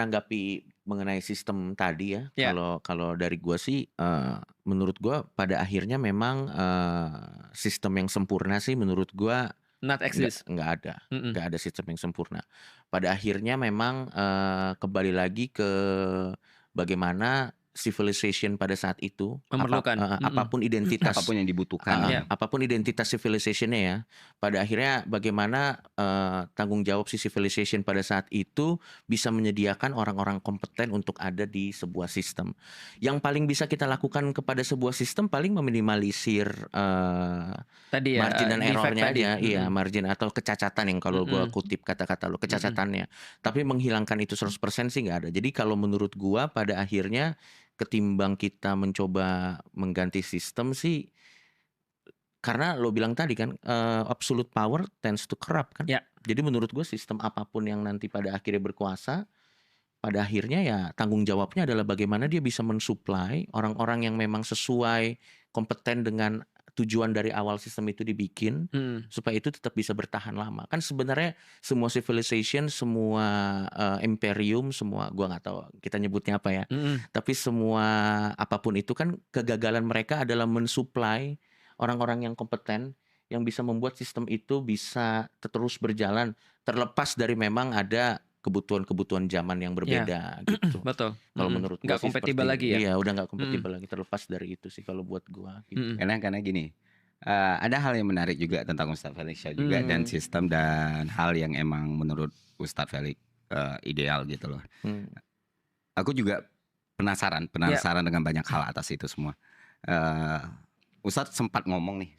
menanggapi mengenai sistem tadi ya, Ya, kalau dari gua sih, menurut gua pada akhirnya memang, sistem yang sempurna sih menurut gua not exist. nggak ada Mhm, nggak ada sistem yang sempurna. Pada akhirnya memang, kembali lagi ke bagaimana civilization pada saat itu, memerlukan, apapun identitas Apapun yang dibutuhkan heeh, gitu. ya, apapun identitas civilization-nya ya, pada akhirnya bagaimana, tanggung jawab si civilization pada saat itu bisa menyediakan orang-orang kompeten untuk ada di sebuah sistem. Yang paling bisa kita lakukan kepada sebuah sistem paling meminimalisir, tadi ya, margin dan defect error-nya tadi, aja, iya margin atau kecacatan yang kalau gua mhm, kutip kata-kata lo, mhm, kecacatannya. Tapi menghilangkan itu 100% sih nggak ada. Jadi kalau menurut gua pada akhirnya ketimbang kita mencoba mengganti sistem sih, karena lo bilang tadi kan, absolute power tends to corrupt kan. ya, Jadi menurut gua sistem apapun yang nanti pada akhirnya berkuasa, pada akhirnya ya tanggung jawabnya adalah bagaimana dia bisa mensuplai orang-orang yang memang sesuai, kompeten dengan tujuan dari awal sistem itu dibikin, mhm, supaya itu tetap bisa bertahan lama. Kan sebenarnya semua civilization, semua, imperium, semua gua nggak tahu kita nyebutnya apa ya, mhm, tapi semua apapun itu kan kegagalan mereka adalah mensuplai orang-orang yang kompeten, yang bisa membuat sistem itu bisa terus berjalan, terlepas dari memang ada kebutuhan-kebutuhan zaman yang ya, berbeda gitu. betul, Kalau menurut gua nggak sih kompatibel seperti lagi ya? iya udah nggak Mhm, kompatibel lagi, terlepas dari itu sih kalau buat gua gitu. mhm, Karena gini, ada hal yang menarik juga tentang Ustadz Felix Shaw juga dan Mmm, sistem dan hal yang emang menurut Ustadz Felix, ideal gitu loh. mmm. Aku juga penasaran ya, penasaran dengan banyak hal atas itu semua. Eee, Ustadz sempat ngomong nih